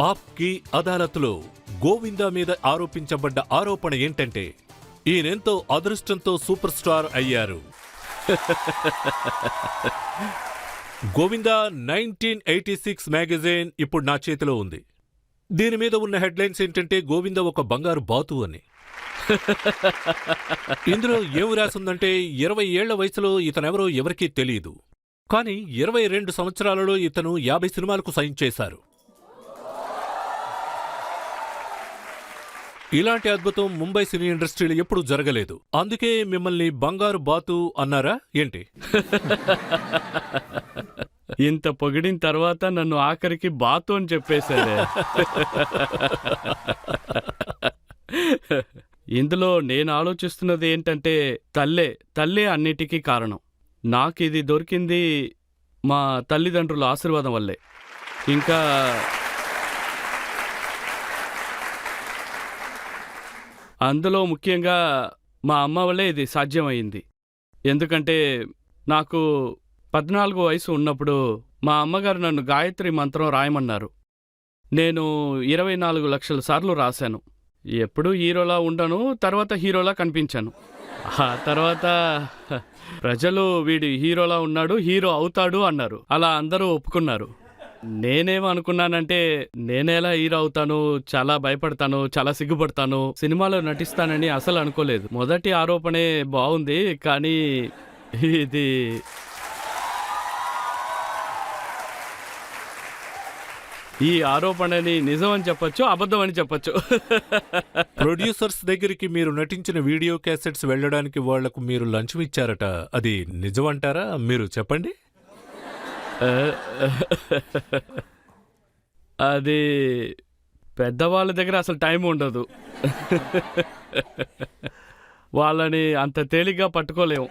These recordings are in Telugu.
ఆప్కి అదాలత్లో గోవిందా మీద ఆరోపించబడ్డ ఆరోపణ ఏంటంటే ఈయనెంతో అదృష్టంతో సూపర్ స్టార్ అయ్యారు. గోవిందా 1986 మ్యాగజైన్ ఇప్పుడు నా చేతిలో ఉంది. దీని మీద ఉన్న హెడ్లైన్స్ ఏంటంటే గోవిందా ఒక బంగారు బాతు అని. ఇందులో ఏం రాసిందంటే 20 ఏళ్ల వయసులో ఇతనెవరో ఎవరికీ తెలియదు. కానీ 22 సంవత్సరాలలో ఇతను 50 సినిమాలకు సైన్ చేశారు. ఇలాంటి అద్భుతం ముంబై సినీ ఇండస్ట్రీలో ఎప్పుడూ జరగలేదు. అందుకే మిమ్మల్ని బంగారు బాతు అన్నారా ఏంటి? ఇంత పొగిడిన తర్వాత నన్ను ఆఖరికి బాతు అని చెప్పేశారే. ఇందులో నేను ఆలోచిస్తున్నది ఏంటంటే తల్లే అన్నిటికీ కారణం. నాకు ఇది దొరికింది మా తల్లిదండ్రుల ఆశీర్వాదం వల్లే. ఇంకా అందులో ముఖ్యంగా మా అమ్మ వల్లే ఇది సాధ్యమైంది. ఎందుకంటే నాకు 14 వయసు ఉన్నప్పుడు మా అమ్మగారు నన్ను గాయత్రి మంత్రం రాయమన్నారు. నేను 24 లక్షల సార్లు రాశాను. ఎప్పుడూ హీరోలా ఉండను, తర్వాత హీరోలా కనిపించాను. ఆ తర్వాత ప్రజలు వీడు హీరోలా ఉన్నాడు, హీరో అవుతాడు అన్నారు. అలా అందరూ ఒప్పుకున్నారు. నేనేమనుకున్నానంటే నేనేలా హీరో అవుతాను, చాలా భయపడతాను, చాలా సిగ్గుపడతాను, సినిమాలో నటిస్తానని అసలు అనుకోలేదు. మొదటి ఆరోపణే బాగుంది, కానీ ఇది ఈ ఆరోపణని నిజమని చెప్పొచ్చు, అబద్ధం అని చెప్పొచ్చు. ప్రొడ్యూసర్స్ దగ్గరికి మీరు నటించిన వీడియో క్యాసెట్స్ వెళ్ళడానికి వాళ్లకు మీరు లంచం ఇచ్చారట. అది నిజమంటారా? మీరు చెప్పండి. అది పెద్దవాళ్ళ దగ్గర అసలు టైం ఉండదు. వాళ్ళని అంత తేలిగ్గా పట్టుకోలేము.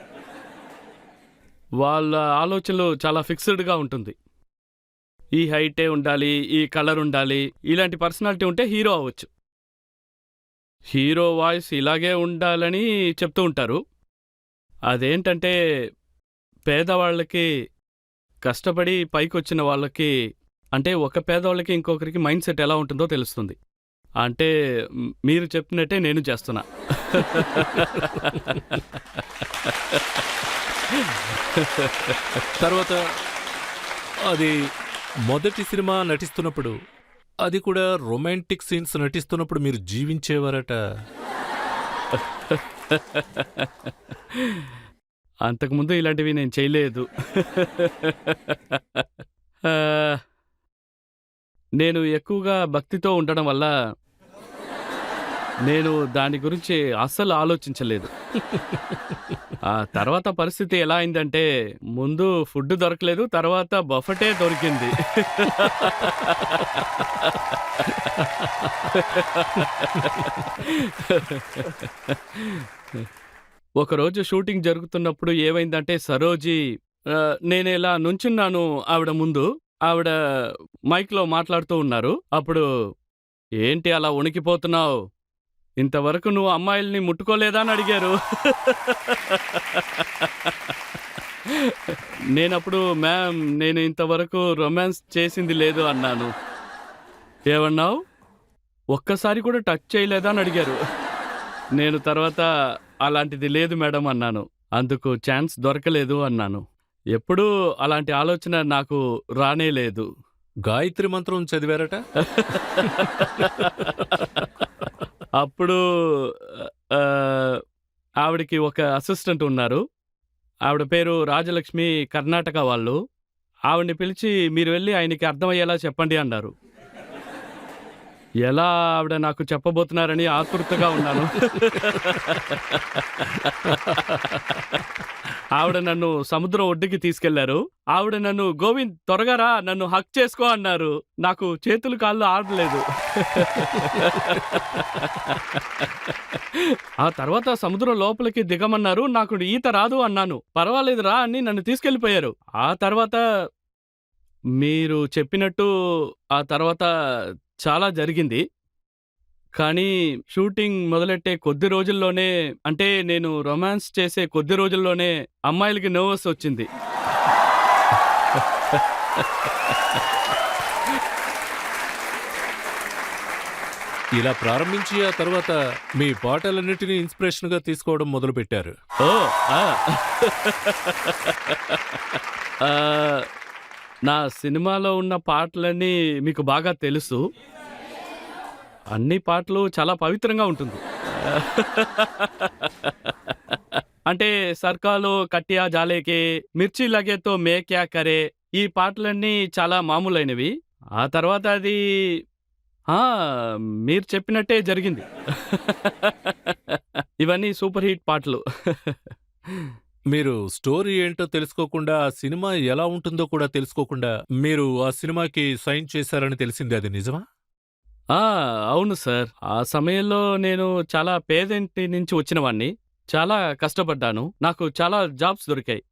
వాళ్ళ ఆలోచనలు చాలా ఫిక్స్డ్గా ఉంటుంది. ఈ హైటే ఉండాలి, ఈ కలర్ ఉండాలి, ఇలాంటి పర్సనాలిటీ ఉంటే హీరో అవ్వచ్చు, హీరో వాయిస్ ఇలాగే ఉండాలని చెప్తూ ఉంటారు. అదేంటంటే పేదవాళ్ళకి, కష్టపడి పైకొచ్చిన వాళ్ళకి, అంటే ఒక పేదవాళ్ళకి ఇంకొకరికి మైండ్ సెట్ ఎలా ఉంటుందో తెలుస్తుంది. అంటే మీరు చెప్పినట్టే నేను చేస్తున్నా. తర్వాత అది మొదటి సినిమా నటిస్తున్నప్పుడు, అది కూడా రొమాంటిక్ సీన్స్ నటిస్తున్నప్పుడు మీరు జీవించేవారట. అంతకుముందు ఇలాంటివి నేను చేయలేదు. నేను ఎక్కువగా భక్తితో ఉండడం వల్ల నేను దాని గురించి అస్సలు ఆలోచించలేదు. ఆ తర్వాత పరిస్థితి ఎలా అయిందంటే, ముందు ఫుడ్ దొరకలేదు, తర్వాత బఫెటే దొరికింది. ఒకరోజు షూటింగ్ జరుగుతున్నప్పుడు ఏమైందంటే, సరోజీ నేను ఇలా నుంచున్నాను ఆవిడ ముందు, ఆవిడ మైక్లో మాట్లాడుతూ ఉన్నారు. అప్పుడు ఏంటి అలా వణికిపోతున్నావు, ఇంతవరకు నువ్వు అమ్మాయిల్ని ముట్టుకోలేదా అని అడిగారు. నేనప్పుడు మ్యామ్ నేను ఇంతవరకు రొమాన్స్ చేసింది లేదు అన్నాను. ఏమన్నావు, ఒక్కసారి కూడా టచ్ చేయలేదా అని అడిగారు. నేను తర్వాత అలాంటిది లేదు మేడం అన్నాను. అందుకు ఛాన్స్ దొరకలేదు అన్నాను. ఎప్పుడూ అలాంటి ఆలోచన నాకు రానే లేదు. గాయత్రి మంత్రం చదివారట. అప్పుడు ఆవిడకి ఒక అసిస్టెంట్ ఉన్నారు. ఆవిడ పేరు రాజలక్ష్మి, కర్ణాటక వాళ్ళు. ఆవిడ్ని పిలిచి మీరు వెళ్ళి ఆయనకి అర్థమయ్యేలా చెప్పండి అన్నారు. ఎలా ఆవిడ నాకు చెప్పబోతున్నారని ఆతృతగా ఉన్నాను. ఆవిడ నన్ను సముద్రం ఒడ్డుకి తీసుకెళ్లారు. ఆవిడ నన్ను గోవింద్ త్వరగా రా, నన్ను హక్ చేసుకో అన్నారు. నాకు చేతులు కాళ్ళు ఆడలేదు. ఆ తర్వాత సముద్రం లోపలికి దిగమన్నారు. నాకు ఈత రాదు అన్నాను. పర్వాలేదు రా అని నన్ను తీసుకెళ్లిపోయారు. ఆ తర్వాత మీరు చెప్పినట్టు ఆ తర్వాత చాలా జరిగింది. కానీ షూటింగ్ మొదలెట్టే కొద్ది రోజుల్లోనే, అంటే నేను రొమాన్స్ చేసే కొద్ది రోజుల్లోనే అమ్మాయిలకి నర్వస్ వచ్చింది. ఇలా ప్రారంభించి ఆ తర్వాత మీ పాటలన్నిటినీ ఇన్స్పిరేషన్గా తీసుకోవడం మొదలుపెట్టారు. ఓ ఆ. ఆ, నా సినిమాలో ఉన్న పాటలన్నీ మీకు బాగా తెలుసు. అన్ని పాటలు చాలా పవిత్రంగా ఉంటుంది. అంటే సర్కాలో కట్టియా జాలేకే, మిర్చి లగేతో మే క్యా కరే, ఈ పాటలన్నీ చాలా మామూలైనవి. ఆ తర్వాత అది ఆ! మీరు చెప్పినట్టే జరిగింది. ఇవన్నీ సూపర్ హిట్ పాటలు. మీరు స్టోరీ ఏంటో తెలుసుకోకుండా, ఆ సినిమా ఎలా ఉంటుందో కూడా తెలుసుకోకుండా మీరు ఆ సినిమాకి సైన్ చేశారని తెలిసింది, అది నిజమా? ఆ! అవును సార్. ఆ సమయంలో నేను చాలా పేదింటి నుంచి వచ్చినవాడిని. చాలా కష్టపడ్డాను. నాకు చాలా జాబ్స్ దొరికాయి.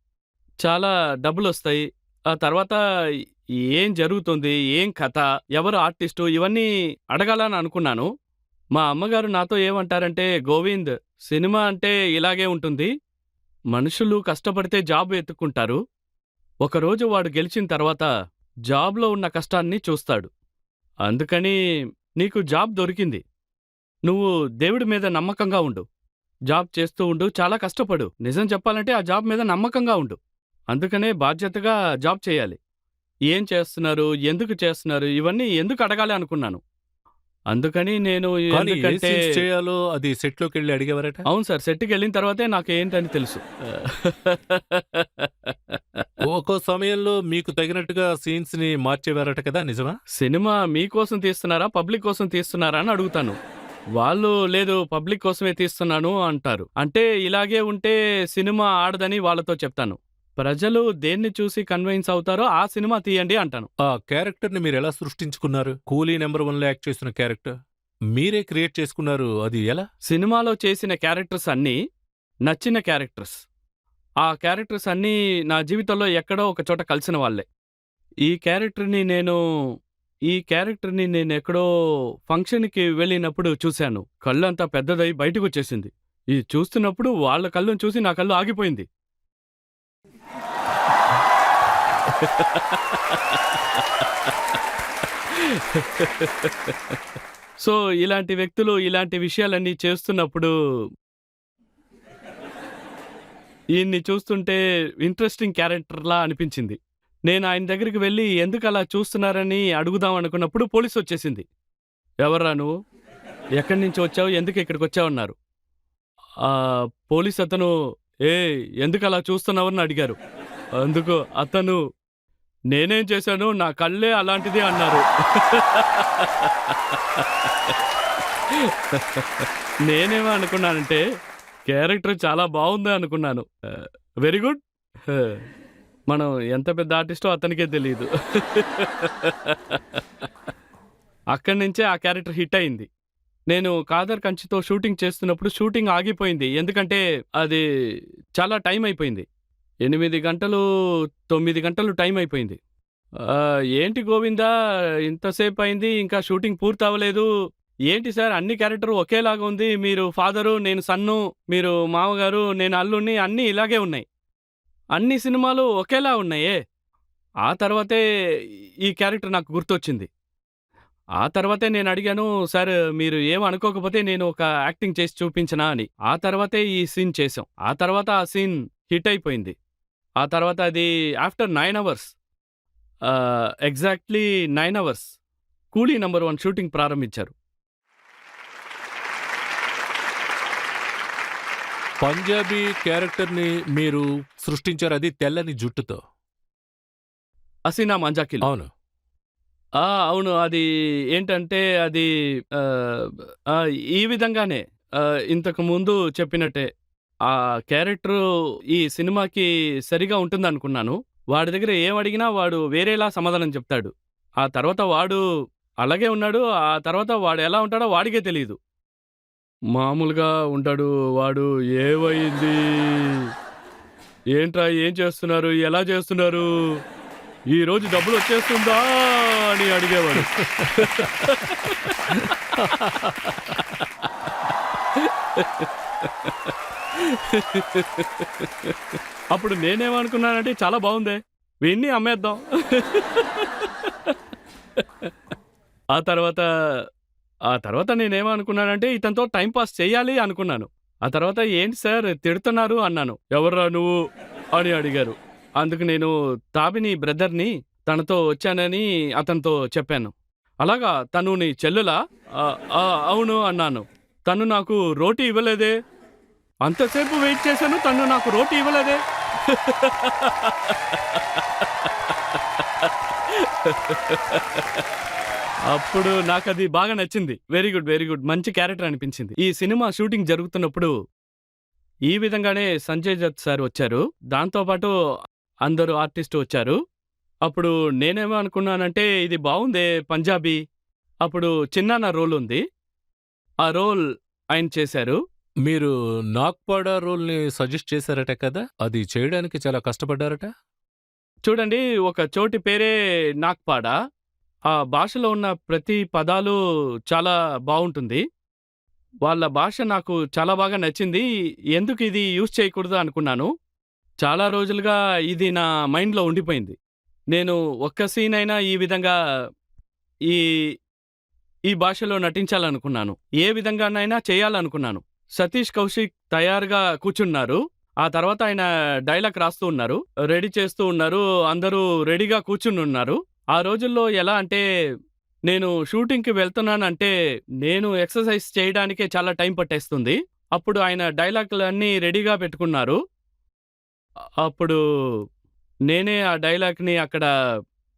చాలా డబ్బులొస్తాయి. ఆ తర్వాత ఏం జరుగుతుంది? ఏం కథ? ఎవరు ఆర్టిస్టు? ఇవన్నీ అడగాలని అనుకున్నాను. మా అమ్మగారు నాతో ఏమంటారంటే, "గోవింద్, సినిమా అంటే ఇలాగే ఉంటుంది. మనుషులు కష్టపడితే జాబ్ వెతుక్కుంటారు. ఒకరోజు వాడు గెలిచిన తర్వాత జాబ్‌లో ఉన్న కష్టాన్ని చూస్తాడు. అందుకని నీకు జాబ్ దొరికింది. నువ్వు దేవుడి మీద నమ్మకంగా ఉండు. జాబ్ చేస్తూ ఉండు. చాలా కష్టపడు. నిజం చెప్పాలంటే ఆ జాబ్ మీద నమ్మకంగా ఉండు. అందుకనే బాధ్యతగా జాబ్ చేయాలి. ఏం చేస్తున్నారు? ఎందుకు చేస్తున్నారు? ఇవన్నీ ఎందుకు అడగాలి అనుకున్నాను. అందుకని నేను కానీ ఏ ఎందుకంటే సీన్స్ చేయాలో అది సెట్‌లోకెళ్ళి అడిగేవారట? అవును సార్. సెట్‌కెళ్ళిన తర్వాతే నాకేంటని తెలుసు. ఒక్కో సమయంలో మీకు తగినట్టుగా సీన్స్‌ని మార్చేవారట కదా, నిజమా? సినిమా మీకోసం తీస్తున్నారా? పబ్లిక్ కోసం తీస్తున్నారా? అని అడుగుతాను. వాళ్ళు లేదు పబ్లిక్ కోసమే తీస్తున్నాను అంటారు. అంటే ఇలాగే ఉంటే సినిమా ఆడదని వాళ్ళతో చెప్తాను. ప్రజలు దేన్ని చూసి కన్విన్స్ అవుతారో ఆ సినిమా తీయండి అంటాను. ఆ క్యారెక్టర్‌ని మీరెలా సృష్టించుకున్నారు? 'కూలీ నంబర్ వన్‌లో' యాక్ట్ చేసిన క్యారెక్టర్ మీరే క్రియేట్ చేసుకున్నారు. అది ఎలా? సినిమాలో చేసిన క్యారెక్టర్స్ అన్నీ నచ్చిన క్యారెక్టర్స్. ఆ క్యారెక్టర్స్ అన్నీ నా జీవితంలో ఎక్కడో ఒక చోట కలిసిన వాళ్ళే. ఈ క్యారెక్టర్‌ని నేను ఈ క్యారెక్టర్‌ని నేనెక్కడో ఫంక్షన్‌కి వెళ్ళినప్పుడు చూశాను. కళ్ళంతా పెద్దదై బయటకొచ్చేసింది. ఇది చూస్తున్నప్పుడు వాళ్ళ కళ్ళను చూసి నా కళ్ళు ఆగిపోయింది. సో, ఇలాంటి వ్యక్తులు ఇలాంటి విషయాలన్నీ చేస్తున్నప్పుడు ఈయన్ని చూస్తుంటే ఇంట్రెస్టింగ్ క్యారెక్టర్‌లా అనిపించింది. నేను ఆయన దగ్గరికి వెళ్లి ఎందుకలా చూస్తున్నారని అడుగుదాం అనుకున్నప్పుడు పోలీసొచ్చేసింది. "ఎవర్రా నువ్వు? ఎక్కడి నుంచి వచ్చావు? ఎందుకు ఇక్కడికొచ్చావన్నారు?" పోలీసతను "ఏయ్! ఎందుకలా చూస్తున్నావని" అడిగారు. అందుకు అతను "నేనేం చేశాను? నా కళ్ళే అలాంటిది" అన్నారు. నేనేమో అనుకున్నానంటే క్యారెక్టర్ చాలా బావుంది అనుకున్నాను. Very good. మనం ఎంత పెద్ద ఆర్టిస్టో అతనికే తెలీదు. అక్కడి నుంచే ఆ క్యారెక్టర్ హిట్ అయింది. నేను కాదర్ కంచితో షూటింగ్ చేస్తున్నప్పుడు షూటింగ్ ఆగిపోయింది. ఎందుకంటే అది చాలా టైం అయిపోయింది. 8 గంటలు, 9 గంటలు టైం అయిపోయింది. ఏంటి గోవిందా ఇంతసేపయింది ఇంకా షూటింగ్ పూర్తవ్వలేదు. ఏంటి సార్ అన్ని క్యారెక్టర్ ఒకేలాగా ఉంది. మీరు ఫాదరు, నేను సన్ను, మీరు మామగారు, నేను అల్లుడిని అన్నీ ఇలాగే ఉన్నాయి. అన్ని సినిమాలు ఒకేలా ఉన్నాయే. ఆ తర్వాతే ఈ క్యారెక్టర్ నాకు గుర్తొచ్చింది. ఆ తర్వాతే నేనడిగాను, సార్ మీరు ఏం అనుకోకపోతే నేను ఒక యాక్టింగ్ చేసి చూపించనా అని. ఆ తర్వాతే ఈ సీన్ చేశాం. ఆ తర్వాత ఆ సీన్ హిట్ అయిపోయింది. ఆ తర్వాత అది ఆఫ్టర్ 9 అవర్స్ ఎగ్జాక్ట్‌లీ 9 అవర్స్ 'కూలీ నంబర్ వన్' షూటింగ్ ప్రారంభించారు. పంజాబీ క్యారెక్టర్‌ని మీరు సృష్టించారు, అది తెల్లని జుట్టుతో. 'హసీనా మంజాకిల్' అవును. అవును. అది ఏంటంటే అది ఆహ్, ఈ విధంగానే ఇంతకు ముందు చెప్పినట్టే. ఆ క్యారెక్టరు ఈ సినిమాకి సరిగా ఉంటుందనుకున్నాను. వాడి దగ్గర ఏమడిగినా వాడు వేరేలా సమాధానం చెప్తాడు. ఆ తర్వాత వాడు అలాగే ఉన్నాడు. ఆ తర్వాత వాడు ఎలా ఉంటాడో వాడికే తెలీదు. మామూలుగా ఉంటాడు. వాడు ఏమైంది? ఏంట్రా ఏం చేస్తున్నారు? ఎలా చేస్తున్నారు? ఈరోజు డబ్బులొచ్చేస్తుందా? అని అడిగేవాడు. అప్పుడు నేనేమనుకున్నానంటే చాలా బావుందే! వీడిని అమ్మేద్దాం. ఆ తర్వాత ఆ తర్వాత నేనేమనుకున్నానంటే ఇతనితో టైం పాస్ చేయాలి అనుకున్నాను. ఆ తర్వాత ఏంటి సార్ తిడుతున్నారు అన్నాను. ఎవర్రా నువ్వు అని అడిగారు. అందుకు నేను తాబిని బ్రదర్‌ని తనతో వచ్చానని అతనితో చెప్పాను. అలాగా తను నీ చెల్లులా? అవును అన్నాను. తను నాకు రోటీ ఇవ్వలేదే. అంతసేపు వెయిట్ చేశాను తను నాకు రోటీ ఇవ్వలేదే. అప్పుడు నాకది బాగా నచ్చింది. Very good. Very good. మంచి క్యారెక్టర్ అనిపించింది. ఈ సినిమా షూటింగ్ జరుగుతున్నప్పుడు ఈ విధంగానే సంజయ్ దత్ సార్ వచ్చారు. దాంతో పాటు అందరూ ఆర్టిస్ట్ వచ్చారు. అప్పుడు నేనేమో అనుకున్నానంటే ఇది బావుందే పంజాబీ. అప్పుడు చిన్నాన్న రోల్ ఉంది. ఆ రోల్ ఆయన చేశారు. మీరు నాగ్పాడా రోల్‌ని సజెస్ట్ చేశారట కదా! అది చేయడానికి చాలా కష్టపడ్డారట? చూడండి ఒక చోటి పేరే నాగ్పాడా. ఆ భాషలో ఉన్న ప్రతి పదాలు చాలా బావుంటుంది. వాళ్ళ భాష నాకు చాలా బాగా నచ్చింది. ఎందుకు ఇది యూజ్ చేయకూడదు అనుకున్నాను. చాలా రోజులుగా ఇది నా మైండ్‌లో ఉండిపోయింది. నేను ఒక్క సీన్ అయినా ఈ విధంగా ఈ ఈ భాషలో నటించాలనుకున్నాను. ఏ విధంగానైనా చేయాలనుకున్నాను. సతీష్ కౌశిక్ తయారుగా కూర్చున్నారు. ఆ తర్వాత ఆయన డైలాగ్ రాస్తూ ఉన్నారు. రెడీ చేస్తూ ఉన్నారు. అందరూ రెడీగా కూర్చునున్నారు. ఆ రోజుల్లో ఎలా అంటే నేను షూటింగ్‌కి వెళ్తున్నానంటే నేను ఎక్సర్‌సైజ్ చేయడానికే చాలా టైం పట్టేస్తుంది. అప్పుడు ఆయన డైలాగులన్నీ రెడీగా పెట్టుకున్నారు. అప్పుడు నేనే ఆ డైలాగ్‌ని అక్కడ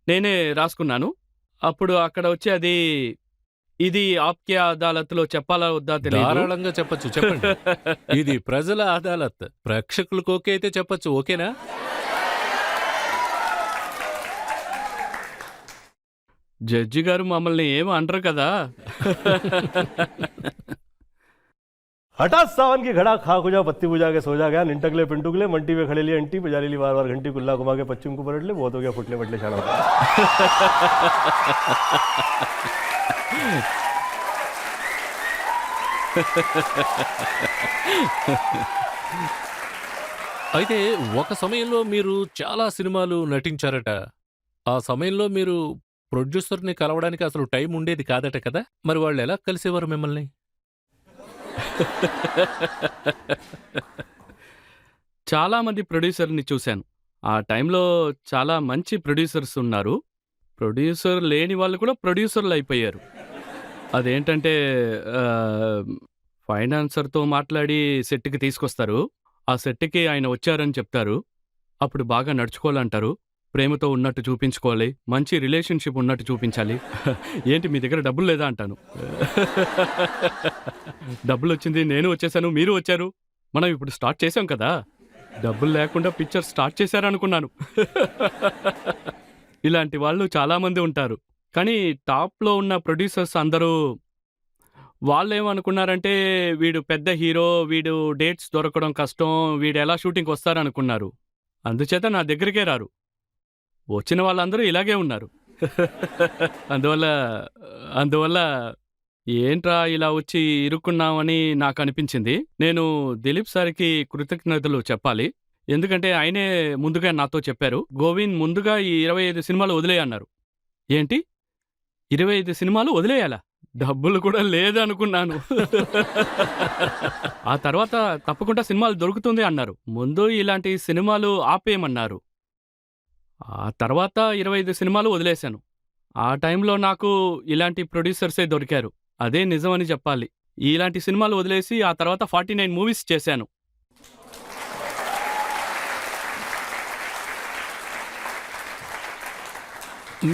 నేనే రాసుకున్నాను. అప్పుడు అక్కడ వచ్చి అది ఇది 'ఆప్‌కే అదాలత్'లో చెప్పాలా వద్దా తెలీదు. ధారాళంగా చెప్పొచ్చు. చెప్పండి. ఇది ప్రజల అదాలత్. ప్రేక్షకులకు ఓకే అయితే చెప్పొచ్చు. ఓకేనా? జడ్జి గారు మమ్మల్ని ఏమి అనరు కదా! हटा सावन की घड़ा खा खुजा पत्ती बुझा के सो जा गया निंटकले पिंटुकले मंटी में खड़े लिए अंटी बजा ली बार बार घंटी कुल्ला घुमा के पश्चिम को पलट ले बहुत हो गया फुटले फटले छाड़ा అయితే ఒక సమయంలో మీరు చాలా సినిమాలు నటించారట. ఆ సమయంలో మీరు ప్రొడ్యూసర్‌ని కలవడానికి అసలు టైం ఉండేది కాదట కదా! మరి వాళ్ళెలా కలిసేవారు మిమ్మల్ని? చాలా మంది ప్రొడ్యూసర్‌ని చూశాను. ఆ టైంలో చాలా మంచి ప్రొడ్యూసర్స్ ఉన్నారు. ప్రొడ్యూసర్ లేని వాళ్ళు కూడా ప్రొడ్యూసర్‌లయిపోయారు. అదేంటంటే ఆహ్, ఫైనాన్సర్‌తో మాట్లాడి సెట్‌కి తీసుకొస్తారు. ఆ సెట్‌కి ఆయన వచ్చారని చెప్తారు. అప్పుడు బాగా నడుచుకోవాలంటారు. ప్రేమతో ఉన్నట్టు చూపించుకోవాలి. మంచి రిలేషన్‌షిప్ ఉన్నట్టు చూపించాలి. ఏంటి మీ దగ్గర డబ్బులు లేదా అంటాను. డబ్బులొచ్చింది. నేను వచ్చేసాను. మీరు వచ్చారు. మనం ఇప్పుడు స్టార్ట్ చేసాం కదా! డబ్బులు లేకుండా పిక్చర్ స్టార్ట్ చేశారనుకున్నాను. ఇలాంటి వాళ్ళు చాలామంది ఉంటారు. కానీ టాప్‌లో ఉన్న ప్రొడ్యూసర్స్ అందరూ వాళ్ళేమనుకున్నారంటే వీడు పెద్ద హీరో, వీడు డేట్స్ దొరకడం కష్టం, వీడెలా షూటింగ్‌కొస్తారనుకున్నారు. అందుచేత నా దగ్గరికే రారు. వచ్చిన వాళ్ళందరూ ఇలాగే ఉన్నారు. అందువల్ల అందువల్ల ఏంట్రా ఇలా వచ్చి ఇరుక్కున్నామని నాకనిపించింది. నేను దిలీప్ సార్‌కి కృతజ్ఞతలు చెప్పాలి. ఎందుకంటే ఆయనే ముందుగా నాతో చెప్పారు. గోవింద్ ముందుగా ఈ 25 సినిమాలు వదిలేయ్ అన్నారు. ఏంటి? 25 సినిమాలు వదిలేయాలా? డబ్బులు కూడా లేదనుకున్నాను. ఆ తర్వాత తప్పకుండా సినిమాలు దొరుకుతుంది అన్నారు. ముందు ఇలాంటి సినిమాలు ఆపేయమన్నారు. ఆ తర్వాత 25 సినిమాలు వదిలేశాను. ఆ టైంలో నాకు ఇలాంటి ప్రొడ్యూసర్సే దొరికారు. అదే నిజమని చెప్పాలి. ఇలాంటి సినిమాలు వదిలేసి ఆ తర్వాత 49 మూవీస్ చేశాను.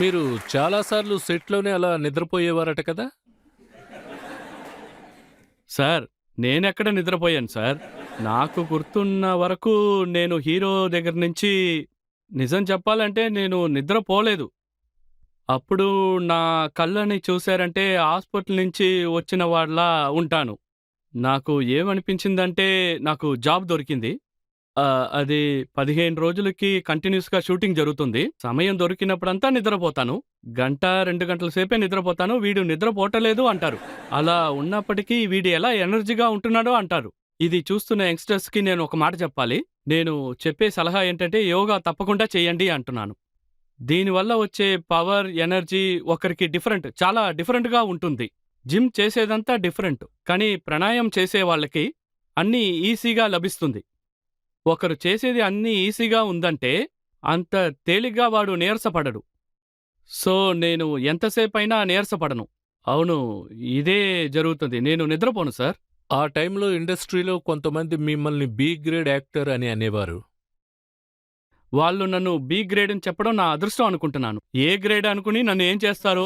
మీరు చాలా సార్లు సెట్‌లోనే అలా నిద్రపోయేవారట కదా! సార్ నేనెక్కడ నిద్రపోయాను సార్. నాకు గుర్తున్న వరకు నేను హీరో దగ్గర నుంచి నిజం చెప్పాలంటే నేను నిద్రపోలేదు. అప్పుడు నా కళ్ళని చూశారంటే హాస్పిటల్ నుంచి వచ్చిన వాళ్ళలా ఉంటాను. నాకు ఏమనిపించిందంటే నాకు జాబ్ దొరికింది. అది 15 రోజులకి కంటిన్యూస్‌గా షూటింగ్ జరుగుతుంది. సమయం దొరికినప్పుడంతా నిద్రపోతాను. గంట, 2 గంటల సేపే నిద్రపోతాను. వీడు నిద్రపోవట్లేదు అంటారు. అలా ఉన్నప్పటికీ వీడు ఎలా ఎనర్జీగా ఉంటున్నాడో అంటారు. ఇది చూస్తున్న యంగ్‌స్టర్స్‌కి నేను ఒక మాట చెప్పాలి. నేను చెప్పే సలహా ఏంటంటే యోగా తప్పకుండా చేయండి అంటున్నాను. దీనివల్ల వచ్చే పవర్, ఎనర్జీ ఒకరికి చాలా డిఫరెంట్‌గా ఉంటుంది. జిమ్ చేసేదంతా డిఫరెంట్. కానీ ప్రాణాయామం చేసే వాళ్ళకి అన్నీ ఈజీగా లభిస్తుంది. ఒకరు చేసేది అన్నీ ఈజీగా ఉందంటే అంత తేలిగ్గా వాడు నీరసపడడు. సో నేను ఎంతసేపైనా నీరసపడను. అవును, ఇదే జరుగుతుంది. నేను నిద్రపోను సార్. ఆ టైంలో ఇండస్ట్రీలో కొంతమంది మిమ్మల్ని బి గ్రేడ్ యాక్టర్ అని అనేవారు. వాళ్ళు నన్ను బి గ్రేడ్ అని చెప్పడం నా అదృష్టం అనుకుంటున్నాను. ఏ గ్రేడ్ అనుకుని నన్ను ఏం చేస్తారో.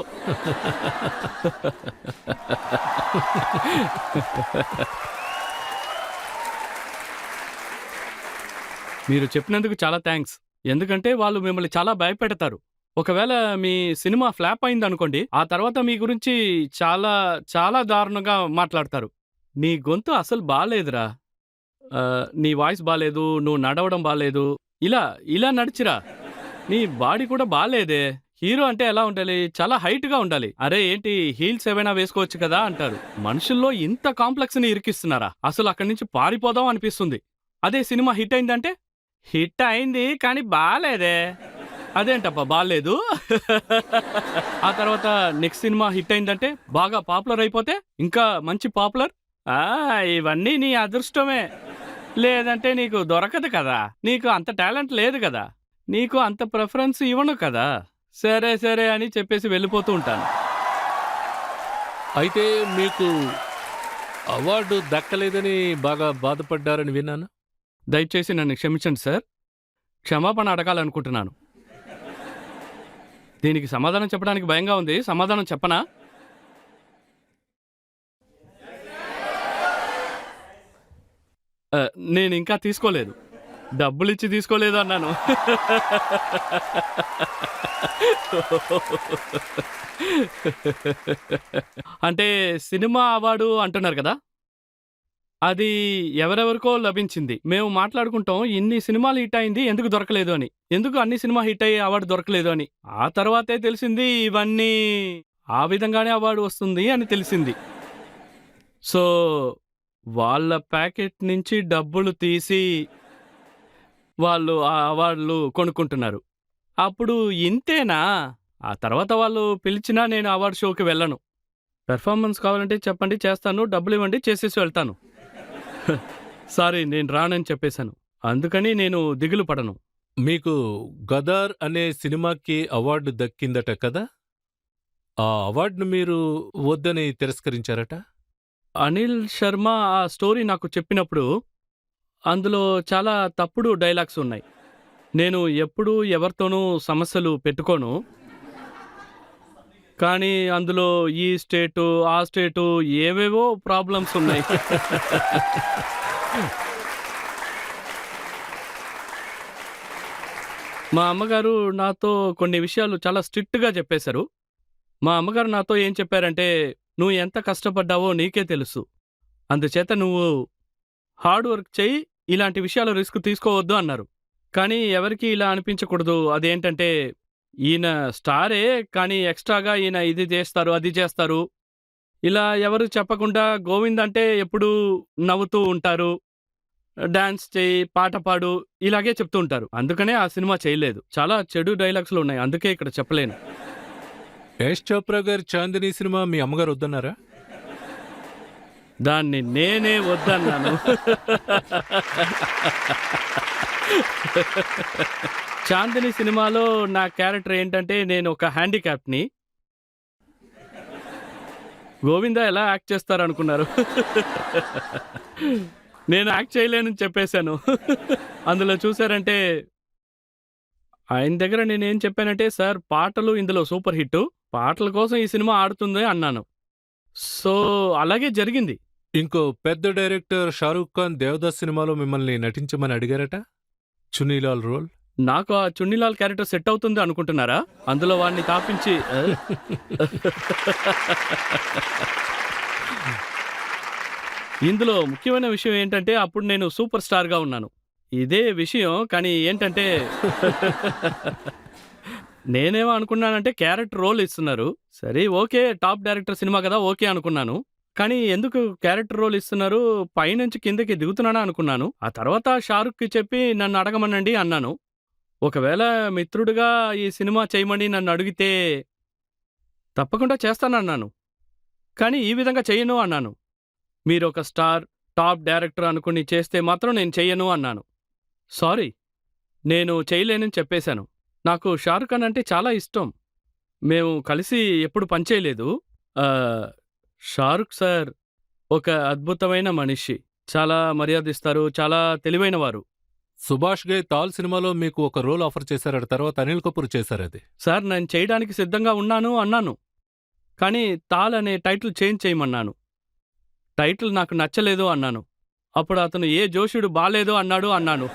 మీరు చెప్పినందుకు చాలా థ్యాంక్స్. ఎందుకంటే వాళ్ళు మిమ్మల్ని చాలా భయపెడతారు. ఒకవేళ మీ సినిమా ఫ్లాప్ అయిందనుకోండి, ఆ తర్వాత మీ గురించి చాలా చాలా దారుణంగా మాట్లాడతారు. నీ గొంతు అసలు బాలేదురా, నీ వాయిస్ బాలేదు, నువ్వు నడవడం బాలేదు, ఇలా ఇలా నడిచిరా, నీ బాడీ కూడా బాలేదే, హీరో అంటే ఎలా ఉండాలి, చాలా హైట్గా ఉండాలి, అరే ఏంటి హీల్స్ ఏమైనా వేసుకోవచ్చు కదా అంటారు. మనుషుల్లో ఇంత కాంప్లెక్స్ని ఇరికిస్తున్నారా? అసలు అక్కడి నుంచి పారిపోదాం అనిపిస్తుంది. అదే సినిమా హిట్ అయిందంటే, హిట్ అయింది కానీ బాలేదే, అదేంటప్పా బాలేదు. ఆ తర్వాత నెక్స్ట్ సినిమా హిట్ అయిందంటే, బాగా పాపులర్ అయిపోతే ఇంకా మంచి పాపులర్. ఇవన్నీ నీ అదృష్టమే, లేదంటే నీకు దొరకదు కదా, నీకు అంత టాలెంట్ లేదు కదా, నీకు అంత ప్రిఫరెన్స్ ఇవ్వను కదా. సరే సరే అని చెప్పేసి వెళ్ళిపోతూ ఉంటాను. అయితే మీకు అవార్డు దక్కలేదని బాగా బాధపడ్డారని విన్నాను. దయచేసి నన్ను క్షమించండి సార్. క్షమాపణ అడగాలనుకుంటున్నాను. దీనికి సమాధానం చెప్పడానికి భయంగా ఉంది. సమాధానం చెప్పనా? నేను ఇంకా తీసుకోలేదు. డబ్బులిచ్చి తీసుకోలేదు అన్నాను. అంటే సినిమా అవార్డు అంటున్నారు కదా, అది ఎవరెవరికో లభించింది. మేము మాట్లాడుకుంటాం, ఇన్ని సినిమాలు హిట్ అయింది ఎందుకు దొరకలేదు అని, ఎందుకు అన్ని సినిమా హిట్ అయ్యి అవార్డు దొరకలేదు అని. ఆ తర్వాతే తెలిసింది ఇవన్నీ ఆ విధంగానే అవార్డు వస్తుంది అని తెలిసింది. సో వాళ్ళ ప్యాకెట్ నుంచి డబ్బులు తీసి వాళ్ళు ఆ అవార్డులు కొనుక్కుంటున్నారు. అప్పుడు ఇంతేనా? ఆ తర్వాత వాళ్ళు పిలిచినా నేను అవార్డు షోకి వెళ్ళను. పెర్ఫార్మెన్స్ కావాలంటే చెప్పండి, చేస్తాను, డబ్బులు ఇవ్వండి, చేసేసి వెళ్తాను. సారీ, నేను రానని చెప్పేశాను. అందుకని నేను దిగులు పడను. మీకు గదర్ అనే సినిమాకి అవార్డు దక్కిందట కదా, ఆ అవార్డును మీరు వద్దని తిరస్కరించారట. అనిల్ శర్మ ఆ స్టోరీ నాకు చెప్పినప్పుడు అందులో చాలా తప్పుడు డైలాగ్స్ ఉన్నాయి. నేను ఎప్పుడూ ఎవరితోనూ సమస్యలు పెట్టుకోను, కానీ అందులో ఈ స్టేటు ఆ స్టేటు ఏవేవో ప్రాబ్లమ్స్ ఉన్నాయి. మా అమ్మగారు నాతో కొన్ని విషయాలు చాలా స్ట్రిక్ట్గా చెప్పేశారు. మా అమ్మగారు నాతో ఏం చెప్పారంటే, నువ్వు ఎంత కష్టపడ్డావో నీకే తెలుసు, అందుచేత నువ్వు హార్డ్ వర్క్ చెయ్యి, ఇలాంటి విషయాలు రిస్క్ తీసుకోవద్దు అన్నారు. కానీ ఎవరికి ఇలా అనిపించకూడదు. అదేంటంటే, ఈయన స్టారే కానీ ఎక్స్ట్రాగా ఈయన ఇది చేస్తారు అది చేస్తారు, ఇలా ఎవరు చెప్పకుండా గోవింద్ అంటే ఎప్పుడూ నవ్వుతూ ఉంటారు, డాన్స్ చేయి, పాట పాడు, ఇలాగే చెప్తూ ఉంటారు. అందుకనే ఆ సినిమా చేయలేదు. చాలా చెడు డైలాగ్స్లు ఉన్నాయి, అందుకే ఇక్కడ చెప్పలేను. యష్ చోప్రా గారి చాందిని సినిమా మీ అమ్మగారు వద్దన్నారా? దాన్ని నేనే వద్దన్నాను. చాందిని సినిమాలో నా క్యారెక్టర్ ఏంటంటే, నేను ఒక హ్యాండిక్యాప్ని. గోవిందా ఎలా యాక్ట్ చేస్తారనుకున్నారు? నేను యాక్ట్ చేయలేనని చెప్పేశాను. అందులో చూసారంటే, ఆయన దగ్గర నేనేం చెప్పానంటే, సార్ పాటలు ఇందులో సూపర్ హిట్, పాటల కోసం ఈ సినిమా ఆడుతుంది అన్నాను. సో అలాగే జరిగింది. ఇంకో పెద్ద డైరెక్టర్ షారూక్ ఖాన్ దేవదాస్ సినిమాలో మిమ్మల్ని నటించమని అడిగారట, చునీలాల్ రోల్. నాకు ఆ చున్నీలాల్ క్యారెక్టర్ సెట్ అవుతుంది అనుకుంటున్నారా? అందులో వాడిని తాపించి ఇందులో ముఖ్యమైన విషయం ఏంటంటే, అప్పుడు నేను సూపర్ స్టార్గా ఉన్నాను. ఇదే విషయం. కానీ ఏంటంటే, నేనేమో అనుకున్నానంటే క్యారెక్టర్ రోల్ ఇస్తున్నారు, సరే ఓకే టాప్ డైరెక్టర్ సినిమా కదా ఓకే అనుకున్నాను. కానీ ఎందుకు క్యారెక్టర్ రోల్ ఇస్తున్నారు, పైనుంచి కిందకి దిగుతున్నానా అనుకున్నాను. ఆ తర్వాత షారుఖ్కి చెప్పి నన్ను అడగమనండి అన్నాను. ఒకవేళ మిత్రుడిగా ఈ సినిమా చేయమని నన్ను అడిగితే తప్పకుండా చేస్తానన్నాను. కానీ ఈ విధంగా చెయ్యను అన్నాను. మీరొక స్టార్, టాప్ డైరెక్టర్ అనుకుని చేస్తే మాత్రం నేను చెయ్యను అన్నాను. సారీ, నేను చేయలేనని చెప్పేశాను. నాకు షారుఖ్ ఖాన్ అంటే చాలా ఇష్టం. మేము కలిసి ఎప్పుడు పనిచేయలేదు. షారుఖ్ సార్ ఒక అద్భుతమైన మనిషి. చాలా మర్యాదిస్తారు, చాలా తెలివైనవారు. సుభాష్ ఘై తాల్ సినిమాలో మీకు ఒక రోల్ ఆఫర్ చేశారట, తర్వాత అనిల్ కపూర్ చేశారు అది. సార్ నేను చేయడానికి సిద్ధంగా ఉన్నాను అన్నాను. కానీ తాల్ అనే టైటిల్ చేంజ్ చేయమన్నాను. టైటిల్ నాకు నచ్చలేదు అన్నాను. అప్పుడు అతను ఏ జోషుడు బాలేదు అన్నాను.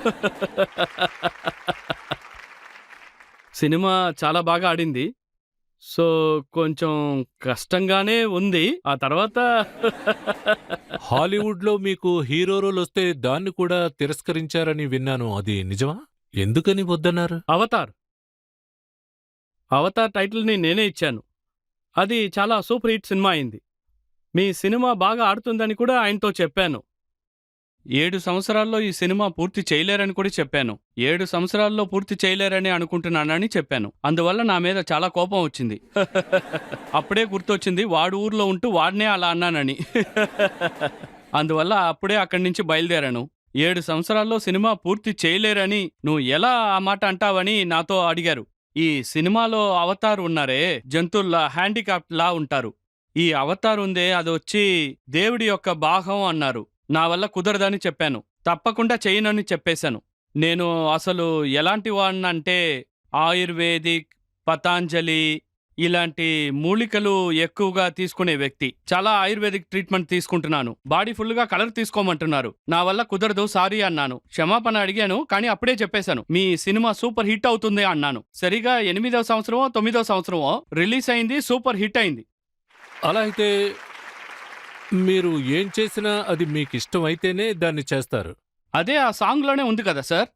సినిమా చాలా బాగా ఆడింది. సో కొంచెం కష్టంగానే ఉంది. ఆ తర్వాత హాలీవుడ్లో మీకు హీరో రోల్ వస్తే దాన్ని కూడా తిరస్కరించారని విన్నాను, అది నిజమా? ఎందుకని వద్దన్నారు? అవతార్ టైటిల్ని నేనే ఇచ్చాను. అది చాలా సూపర్ హిట్ సినిమా అయింది. మీ సినిమా బాగా ఆడుతుందని కూడా ఆయనతో చెప్పాను. 7 సంవత్సరాల్లో ఈ సినిమా పూర్తి చేయలేరని కూడా చెప్పాను. 7 సంవత్సరాల్లో పూర్తి చేయలేరని అనుకుంటున్నానని చెప్పాను. అందువల్ల నా మీద చాలా కోపం వచ్చింది. అప్పుడే గుర్తొచ్చింది వాడు ఊర్లో ఉంటూ వాడినే అలా అన్నానని. అందువల్ల అప్పుడే అక్కడి నుంచి బయలుదేరాను. 7 సంవత్సరాల్లో సినిమా పూర్తి చేయలేరని నువ్వు ఎలా ఆ మాట అంటావని నాతో అడిగారు. ఈ సినిమాలో అవతార్ ఉన్నారే, జంతువుల్లా హ్యాండిక్యాప్ట్ లా ఉంటారు. ఈ అవతార్ ఉందే అదొచ్చి దేవుడి యొక్క భాగం అన్నారు. నా వల్ల కుదరదని చెప్పాను. తప్పకుండా చేయనని చెప్పేశాను. నేను అసలు ఎలాంటి వాడినంటే ఆయుర్వేదిక్, పతాంజలి ఇలాంటి మూలికలు ఎక్కువగా తీసుకునే వ్యక్తి. చాలా ఆయుర్వేదిక్ ట్రీట్మెంట్ తీసుకుంటున్నాను. బాడీ ఫుల్గా కలర్ తీసుకోమంటున్నారు. నా వల్ల కుదరదు, సారీ అన్నాను. క్షమాపణ అడిగాను, కానీ అప్పుడే చెప్పేశాను మీ సినిమా సూపర్ హిట్ అవుతుంది అన్నాను. సరిగా 8వ సంవత్సరమో 9వ సంవత్సరమో రిలీజ్ అయింది, సూపర్ హిట్ అయింది. అలా అయితే మీరు ఏం చేసినా అది మీకు ఇష్టం అయితేనే దాన్ని చేస్తారు. అదే ఆ సాంగ్లోనే ఉంది కదా సార్.